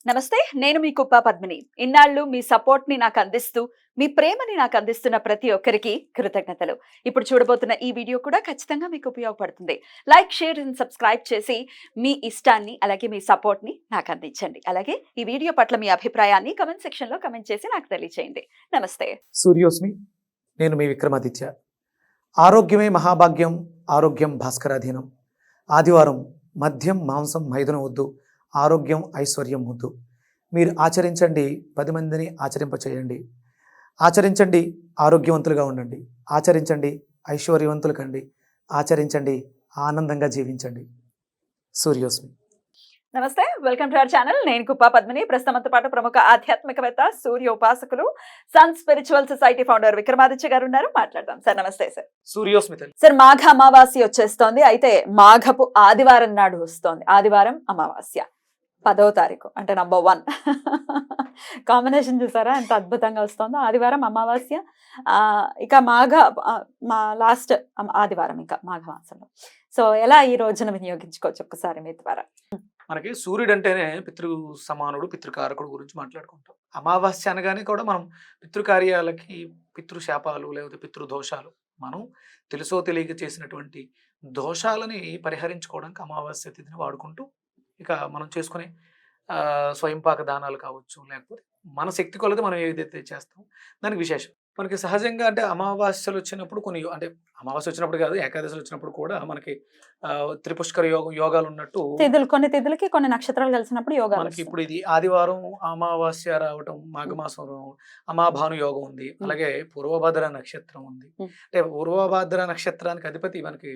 నమస్తే. నేను మీ కుప్ప పద్మిని. ఇన్నాళ్ళు మీ సపోర్ట్‌ని నాకందిస్తూ, మీ ప్రేమని నాకందిస్తున్న ప్రతి ఒక్కరికి కృతజ్ఞతలు. ఇప్పుడు చూడబోతున్న ఈ వీడియో కూడా ఖచ్చితంగా మీకు ఉపయోగపడుతుంది. లైక్, షేర్ అండ్ సబ్స్క్రైబ్ చేసి మీ ఇష్టాన్ని, అలాగే మీ సపోర్ట్‌ని నాకందించండి. అలాగే ఈ వీడియో పట్ల మీ అభిప్రాయాన్ని కామెంట్ సెక్షన్‌లో కామెంట్ చేసి నాకు తెలియజేయండి. నమస్తే. సూర్యోస్మి. నేను మీ విక్రమాదిత్య. ఆరోగ్యమే మహాభాగ్యం, ఆరోగ్యం భాస్కరాధీనం. ఆదివారం మద్యం మాంసం మైదనం వద్దు, ఆరోగ్యం ఐశ్వర్యం వద్దు. మీరు ఆచరించండి, 10 మందిని ఆచరింపచేయండి. ఆచరించండి, ఆరోగ్యవంతులుగా ఉండండి. ఆచరించండి, ఐశ్వర్యవంతులు కండి. ఆచరించండి, ఆనందంగా జీవించండి. సూర్యోస్మి. నమస్తే. Welcome to our channel. నేను కుప్ప పద్మిని. ప్రస్తుతంతో పాటు ప్రముఖ ఆధ్యాత్మికవేత్త, సూర్య ఉపాసకులు, sun spiritual society founder Vikramaditya గారు ఉన్నారు. మాట్లాడదాం సార్. నమస్తే సార్. సూర్యోస్మి తల్లి. సార్, మాఘ అమావాస్య వచ్చేస్తోంది. అయితే మాఘపు ఆదివారం నాడు వస్తోంది. ఆదివారం అమావాస్య 10వ తారీఖు అంటే నంబర్ 1 కాంబినేషన్ చూసారా ఎంత అద్భుతంగా వస్తుందో. ఆదివారం అమావాస్య, ఇక మా లాస్ట్ ఆదివారం ఇంకా మాఘ మాసంలో. సో ఎలా ఈ రోజున వినియోగించుకోవచ్చు ఒక్కసారి మీ ద్వారా? మనకి సూర్యుడు అంటేనే పితృ సమానుడు, పితృకారకుడు గురించి మాట్లాడుకుంటాం. అమావాస్య అనగానే కూడా మనం పితృకార్యాలకి, పితృశాపాలు లేకపోతే పితృదోషాలు, మనం తెలుసో తెలియక చేసినటువంటి దోషాలని పరిహరించుకోవడానికి అమావాస్య తిథిని వాడుకుంటూ ఇక మనం చేసుకునే స్వయంపాక దానాలు కావచ్చు, లేకపోతే మన శక్తి కొలది మనం ఏదైతే చేస్తాం దానికి విశేషం. మనకి సహజంగా అంటే అమావాస్యలు వచ్చినప్పుడు కొన్ని అంటే అమావాస్య వచ్చినప్పుడు కాదు, ఏకాదశులు వచ్చినప్పుడు కూడా మనకి త్రిపుష్కర యోగాలు ఉన్నట్టు కొన్ని తిథులకి కొన్ని నక్షత్రాలు కలిసినప్పుడు యోగాలు మనకి ఇప్పుడు ఇది ఆదివారం అమావాస్య రావటం, మాఘమాసం రావడం, అమాభాను యోగం ఉంది. అలాగే పూర్వభద్ర నక్షత్రం ఉంది. అంటే పూర్వభద్ర నక్షత్రానికి అధిపతి మనకి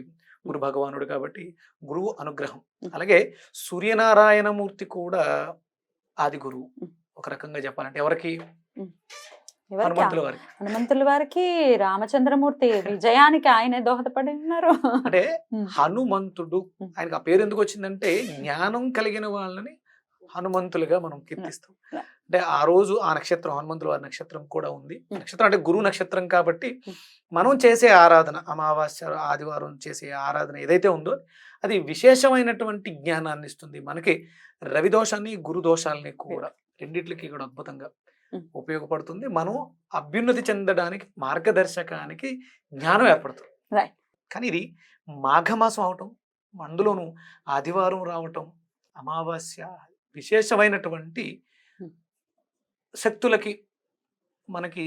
గురు భగవానుడు కాబట్టి గురువు అనుగ్రహం. అలాగే సూర్యనారాయణమూర్తి కూడా ఆది గురువు. ఒక రకంగా చెప్పాలంటే ఎవరికి? హనుమంతుల వారికి. హనుమంతుల వారికి రామచంద్రమూర్తి విజయానికి ఆయనే దోహదపడి ఉన్నారు. అంటే హనుమంతుడు, ఆయనకు ఆ పేరు ఎందుకు వచ్చిందంటే జ్ఞానం కలిగిన వాళ్ళని హనుమంతులుగా మనం కీర్తిస్తాం. అంటే ఆ రోజు ఆ నక్షత్రం హనుమంతుల వారి నక్షత్రం కూడా ఉంది. నక్షత్రం అంటే గురు నక్షత్రం కాబట్టి మనం చేసే ఆరాధన, అమావాస్య ఆదివారం చేసే ఆరాధన ఏదైతే ఉందో అది విశేషమైనటువంటి జ్ఞానాన్ని ఇస్తుంది మనకి. రవిదోషాన్ని, గురు దోషాలని కూడా రెండిట్లకి కూడా అద్భుతంగా ఉపయోగపడుతుంది. మనం అభ్యున్నతి చెందడానికి, మార్గదర్శకానికి జ్ఞానం ఏర్పడుతుంది. కానీ ఇది మాఘమాసం అవటం, అందులోనూ ఆదివారం రావటం, అమావాస్య విశేషమైనటువంటి శక్తులకి, మనకి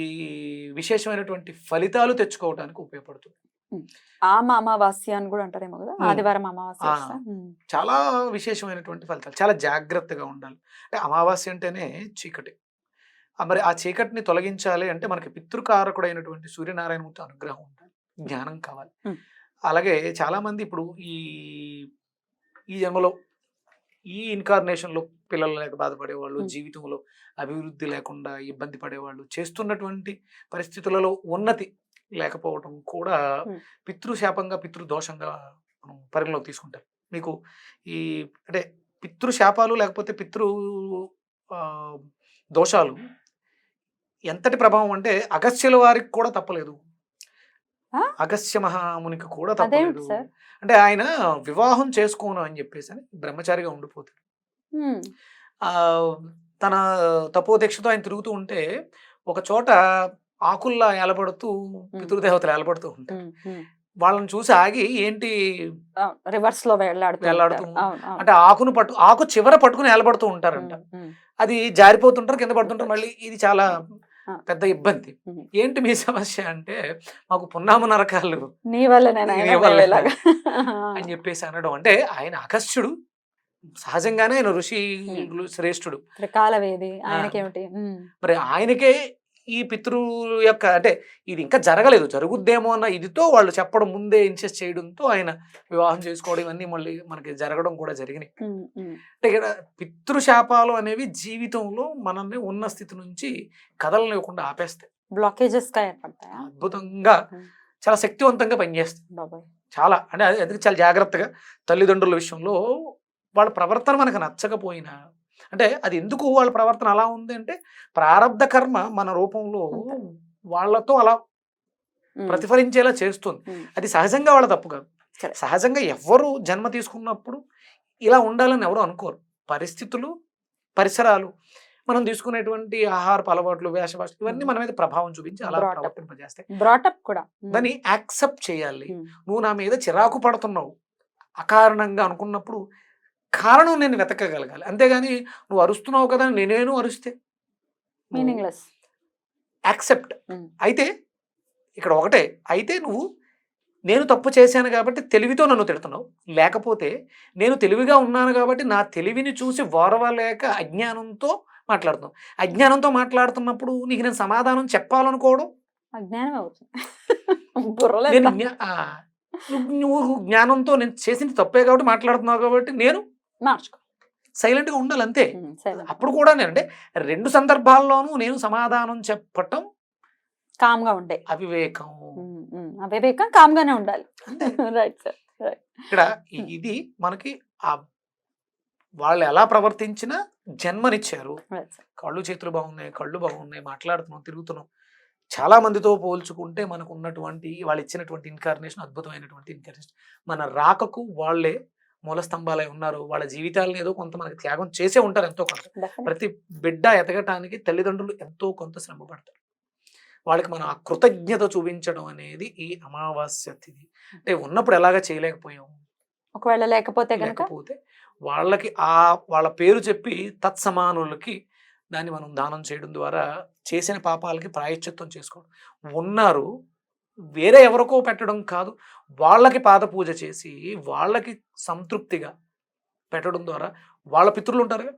విశేషమైనటువంటి ఫలితాలు తెచ్చుకోవడానికి ఉపయోగపడుతుంది. అమావాస్య అని కూడా అంటారేమో కదా, ఆదివారం అమావాస్య. చాలా విశేషమైనటువంటి ఫలితాలు, చాలా జాగ్రత్తగా ఉండాలి. అంటే అమావాస్య అంటేనే చీకటి. మరి ఆ చీకటిని తొలగించాలి అంటే మనకి పితృకారకుడైనటువంటి సూర్యనారాయణమూర్తి అనుగ్రహం ఉండాలి, జ్ఞానం కావాలి. అలాగే చాలా మంది ఇప్పుడు ఈ జన్మలో, ఈ ఇన్కార్నేషన్లో పిల్లలు లేక బాధపడేవాళ్ళు, జీవితంలో అభివృద్ధి లేకుండా ఇబ్బంది పడేవాళ్ళు, చేస్తున్నటువంటి పరిస్థితులలో ఉన్నతి లేకపోవడం కూడా పితృశాపంగా, పితృదోషంగా మనం పరిగణలోకి తీసుకుంటారు. మీకు ఈ అంటే పితృశాపాలు లేకపోతే పితృ దోషాలు ఎంతటి ప్రభావం అంటే అగస్త్యుల వారికి కూడా తప్పలేదు, అగస్త్య మహామునికి కూడా తప్పలేదు. అంటే ఆయన వివాహం చేసుకోను అని చెప్పేసి అని బ్రహ్మచారిగా ఉండిపోతాడు. తన తపోదీక్షతో ఆయన తిరుగుతూ ఉంటే ఒక చోట ఆకుల్లా ఏలబడుతూ పితృదేవతలు ఏలబడుతూ ఉంటారు. వాళ్ళని చూసి ఆగి ఏంటి రివర్స్ లో వెళ్ళాడుతూ అంటే ఆకు చివర పట్టుకుని ఏలబడుతూ ఉంటారంట. అది జారిపోతుంటారు, కింద పడుతుంటారు. మళ్ళీ ఇది చాలా పెద్ద ఇబ్బంది. ఏంటి మీ సమస్య అంటే మాకు పున్నామ నరకాలు నీ వల్ల అని చెప్పేసి అనడం. అంటే ఆయన అగస్త్యుడు, సహజంగానే ఆయన ఋషి శ్రేష్ఠుడు, మరి ఆయనకే ఈ పితృ యొక్క అంటే ఇది ఇంకా జరగలేదు, జరుగుద్దేమో అన్న ఇదితో వాళ్ళు చెప్పడం, ముందే ఇన్సెస్ట్ చేయడంతో ఆయన వివాహం చేసుకోవడం, ఇవన్నీ మళ్ళీ మనకి జరగడం కూడా జరిగినాయి. అంటే ఇక్కడ పితృశాపాలు అనేవి జీవితంలో మనల్ని ఉన్న స్థితి నుంచి కదలనివ్వకుండా ఆపేస్తాయి, బ్లాకేజెస్ అద్భుతంగా చాలా శక్తివంతంగా పనిచేస్తాయి. చాలా అంటే అందుకే చాలా జాగ్రత్తగా తల్లిదండ్రుల విషయంలో వాళ్ళ ప్రవర్తన మనకు నచ్చకపోయినా, అంటే అది ఎందుకు వాళ్ళ ప్రవర్తన అలా ఉంది అంటే ప్రారబ్ధ కర్మ మన రూపంలో వాళ్ళతో అలా ప్రతిఫలించేలా చేస్తుంది. అది సహజంగా వాళ్ళ తప్పు కాదు. సహజంగా ఎవరు జన్మ తీసుకున్నప్పుడు ఇలా ఉండాలని ఎవరు అనుకోరు. పరిస్థితులు పరిసరాలు, మనం తీసుకునేటువంటి ఆహారపు అలవాట్లు, వేషభాష ఇవన్నీ మన మీద ప్రభావం చూపించి అలా Brought up. ప్రవర్తింపజేస్తాయి. బ్రాటప్ కూడా. దాన్ని యాక్సెప్ట్ చేయాలి. ఉమ్. నువ్వు నా మీద చిరాకు పడుతున్నావు అకారణంగా అనుకున్నప్పుడు కారణం నేను వెతకగలగాలి. అంతేగాని నువ్వు అరుస్తున్నావు కదా నేనేను అరుస్తే మీనింగ్లెస్. యాక్సెప్ట్. ఉమ్. అయితే ఇక్కడ ఒకటే, అయితే నువ్వు నేను తప్పు చేశాను కాబట్టి తెలివితో నన్ను తిడుతున్నావు, లేకపోతే నేను తెలివిగా ఉన్నాను కాబట్టి నా తెలివిని చూసి ఓర్వలేక అజ్ఞానంతో మాట్లాడుతున్నావు. అజ్ఞానంతో మాట్లాడుతున్నప్పుడు నీకు నేను సమాధానం చెప్పాలనుకోవడం అజ్ఞానం అవుతుంది. బుర్రలేదు. నేను నువ్వు జ్ఞానంతో నేను చేసింది తప్పే కాబట్టి మాట్లాడుతున్నావు కాబట్టి నేను మార్చుకో. సైలెంట్ గా ఉండాలి అంతే. silent. అప్పుడు కూడా నేనంటే 2 సందర్భాల్లోనూ నేను సమాధానం చెప్పటం కామ్ గా ఉండే. అవివేకం. అవివేకం కామ్ గానే ఉండాలి. Right sir. ఇక్కడ ఇది మనకి ఆ వాళ్ళు ఎలా ప్రవర్తించినా జన్మనిచ్చారు. కళ్ళు చేతులు బాగున్నాయి, కళ్ళు బాగున్నాయి, మాట్లాడుతున్నాం, తిరుగుతున్నాం. చాలా మందితో పోల్చుకుంటే మనకు ఉన్నటువంటి వాళ్ళు ఇచ్చినటువంటి ఇన్కార్నేషన్ అద్భుతమైనటువంటి ఇన్కార్నేషన్. మన రాకకు వాళ్ళే మూల స్తంభాలై ఉన్నారు. వాళ్ళ జీవితాలను ఏదో కొంత మనకి త్యాగం చేసే ఉంటారు ఎంతో కొంత. ప్రతి బిడ్డ ఎదగటానికి తల్లిదండ్రులు ఎంతో కొంత శ్రమ పడతారు. వాళ్ళకి మనం ఆ కృతజ్ఞత చూపించడం అనేది ఈ అమావాస్య తిథి. అంటే ఉన్నప్పుడు ఎలాగా చేయలేకపోయాము, ఒకవేళ లేకపోతే కనుక లేకపోతే వాళ్ళకి వాళ్ళ పేరు చెప్పి తత్సమానులకి దాన్ని మనం దానం చేయడం ద్వారా చేసిన పాపాలకి ప్రాయశ్చిత్తం చేసుకోవడం. ఉన్నారు వేరే ఎవరికో పెట్టడం కాదు, వాళ్ళకి పాద పూజ చేసి వాళ్ళకి సంతృప్తిగా పెట్టడం ద్వారా వాళ్ళ పితృలు ఉంటారు కదా,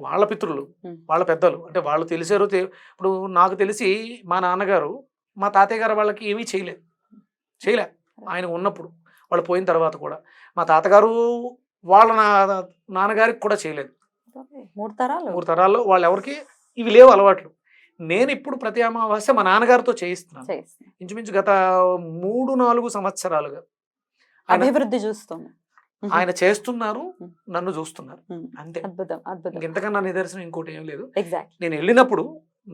వాళ్ళ పితృలు, వాళ్ళ పెద్దలు, అంటే వాళ్ళు తెలిసారు. ఇప్పుడు నాకు తెలిసి మా నాన్నగారు మా తాతయ్య గారు వాళ్ళకి ఏమీ చేయలే ఆయన ఉన్నప్పుడు. వాళ్ళు పోయిన తర్వాత కూడా మా తాతగారు వాళ్ళ నాన్నగారికి కూడా చేయలేదు. 3 తరాల్లో వాళ్ళు ఎవరికి ఇవి లేవు అలవాట్లు. నేను ఇప్పుడు ప్రతి అమావాస్య మా నాన్నగారితో చేయిస్తున్నాను. ఇంచుమించు గత 3-4 సంవత్సరాలుగా అభివృద్ధి చూస్తాను. ఆయన చేస్తున్నారు, నన్ను చూస్తున్నారు అంతే. అద్భుతం, అద్భుతం. ఇంతకన్నా నిదర్శనం ఇంకోటి ఏం లేదు. ఎగ్జాక్ట్లీ. నేను వెళ్ళినప్పుడు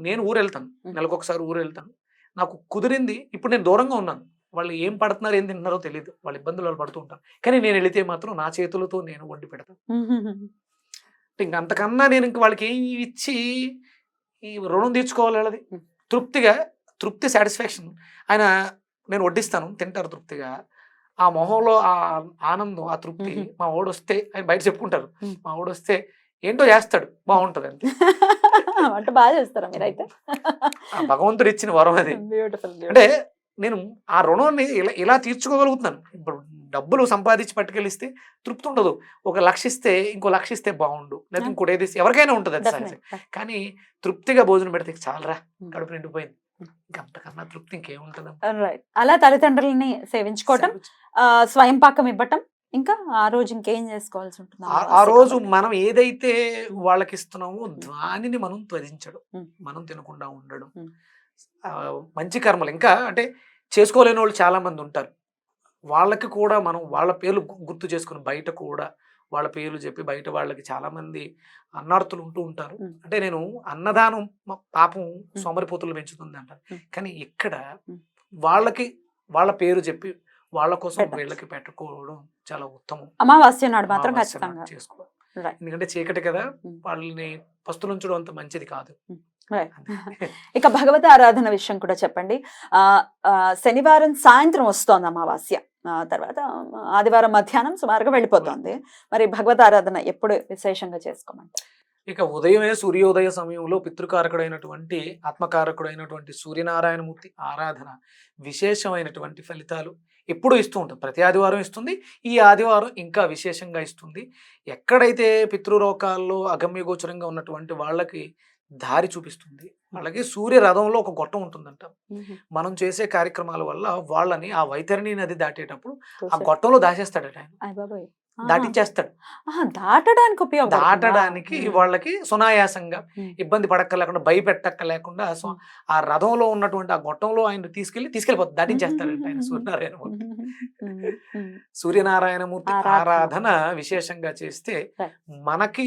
నేను ఊరు వెళ్తాను, నెలకొకసారి ఊరు వెళ్తాను. నాకు కుదిరింది. ఇప్పుడు నేను దూరంగా ఉన్నాను, వాళ్ళు ఏం పడుతున్నారు ఏం తింటున్నారో తెలియదు, వాళ్ళ ఇబ్బందులు వాళ్ళు పడుతూ ఉంటారు. కానీ నేను వెళితే మాత్రం నా చేతులతో నేను వండి పెడతాను. ఇంక అంతకన్నా నేను ఇంక వాళ్ళకి ఏం ఇచ్చి ఈ రుణం తీర్చుకోవాలి వాళ్ళది. తృప్తి సాటిస్ఫాక్షన్. ఆయన నేను వడ్డిస్తాను, తింటారు తృప్తిగా. ఆ మొహంలో ఆ ఆనందం, ఆ తృప్తి. మా ఓడు వస్తే ఆయన బయట చెప్పుకుంటారు, మా ఓడు వస్తే ఏంటో చేస్తాడు, బాగుంటది అంతే. అంటే బాగా చేస్తారా మీరైతే? భగవంతుడు ఇచ్చిన వరం అది. బ్యూటిఫుల్. అంటే నేను ఆ రుణాన్ని ఇలా తీర్చుకోగలుగుతున్నాను. ఇప్పుడు డబ్బులు సంపాదించి పట్టుకెళ్ళిస్తే తృప్తి ఉండదు. 1 లక్ష ఇస్తే ఇంకో 1 లక్ష ఇస్తే బాగుండు, లేదా ఇంకోటి ఏది ఎవరికైనా ఉంటుంది అది సహజం. కానీ తృప్తిగా భోజనం పెడితే చాలరా, కడుపు నిండిపోయింది, ఇంకంతకన్నా తృప్తి ఇంకేముంటుంది. అలా తల్లిదండ్రులని సేవించుకోవటం, స్వయం పాకం ఇవ్వటం, ఇంకా ఆ రోజు ఇంకేం చేసుకోవాల్సి ఉంటుంది? ఆ రోజు మనం ఏదైతే వాళ్ళకి ఇస్తున్నామో దానిని మనం త్వజించడం, మనం తినకుండా ఉండడం, మంచి కర్మలు. ఇంకా అంటే చేసుకోలేని వాళ్ళు చాలా మంది ఉంటారు, వాళ్ళకి కూడా మనం వాళ్ళ పేర్లు గుర్తు చేసుకుని బయట కూడా వాళ్ళ పేర్లు చెప్పి బయట వాళ్ళకి చాలా మంది అన్నార్థులు ఉంటూ ఉంటారు. అంటే నేను అన్నదానం పాపం సోమరిపోతులు పెంచుతుంది అంటారు, కానీ ఇక్కడ వాళ్ళకి వాళ్ళ పేరు చెప్పి వాళ్ళ కోసం వీళ్ళకి పెట్టుకోవడం చాలా ఉత్తమం. అమావాస్య నాడు మాత్రం ఖచ్చితంగా చేసుకోవాలి. ఎందుకంటే చీకటి కదా, వాళ్ళని పస్తులుంచడం అంత మంచిది కాదు. ఇక భగవత ఆరాధన విషయం కూడా చెప్పండి. శనివారం సాయంత్రం వస్తోంది అమావాస్య, తర్వాత ఆదివారం మధ్యాహ్నం సుమారుగా వెళ్ళిపోతుంది. మరి భగవత ఆరాధన ఎప్పుడు విశేషంగా చేసుకోమంటారు? ఇక ఉదయమే సూర్యోదయ సమయంలో పితృకారకుడైనటువంటి ఆత్మకారకుడైనటువంటి సూర్యనారాయణమూర్తి ఆరాధన విశేషమైనటువంటి ఫలితాలు ఎప్పుడు ఇస్తూ ఉంటుంది. ప్రతి ఆదివారం ఇస్తుంది, ఈ ఆదివారం ఇంకా విశేషంగా ఇస్తుంది. ఎక్కడైతే పితృలోకాల్లో అగమ్యగోచరంగా ఉన్నటువంటి వాళ్ళకి దారి చూపిస్తుంది. వాళ్ళకి సూర్య రథంలో ఒక గొట్టం ఉంటుందంట. మనం చేసే కార్యక్రమాల వల్ల వాళ్ళని ఆ వైతరణి నది దాటేటప్పుడు ఆ గొట్టంలో దాచేస్తాడట ఆయన, దాటించేస్తాడు. దాటడానికి వాళ్ళకి సునాయాసంగా ఇబ్బంది పడక్క లేకుండా, భయపెట్టక్క లేకుండా ఆ రథంలో ఉన్నటువంటి ఆ గొట్టంలో ఆయన తీసుకెళ్ళిపోతుంది, దాటించేస్తాడంట ఆయన సూర్యనారాయణమూర్తి. సూర్యనారాయణమూర్తి ఆరాధన విశేషంగా చేస్తే మనకి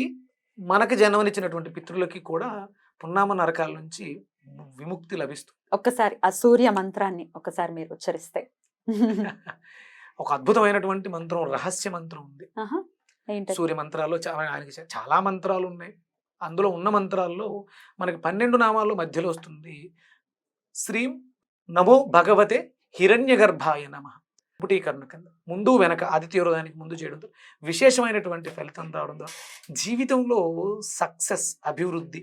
జన్మనిచ్చినటువంటి పితృలకి కూడా పున్నామ నరకాల నుంచి విముక్తి లభిస్తుంది. ఒక్కసారి ఆ సూర్య మంత్రాన్ని ఒకసారి మీరు ఉచ్చరిస్తే. ఒక అద్భుతమైనటువంటి మంత్రం, రహస్య మంత్రం ఉంది. ఏంటి సూర్య మంత్రాల్లో ఆయనకి చాలా మంత్రాలు ఉన్నాయి. అందులో ఉన్న మంత్రాల్లో మనకి 12 నామాల్లో మధ్యలో వస్తుంది శ్రీం నమో భగవతే హిరణ్యగర్భాయ నమః. పుటీకరణ కింద ముందు వెనక ఆదిత్యోదయానికి ముందు చేయడంతో విశేషమైనటువంటి ఫలితం రావడంతో జీవితంలో సక్సెస్, అభివృద్ధి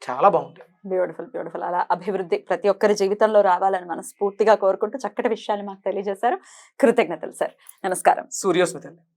చాలా బాగుంటుంది. Beautiful beautiful. అలా అభివృద్ధి ప్రతి ఒక్కరి జీవితంలో రావాలని మనస్ఫూర్తిగా కోరుకుంటూ చక్కటి విషయాలు మాకు తెలియజేశారు. కృతజ్ఞతలు సార్. నమస్కారం. సూర్యోస్మిత.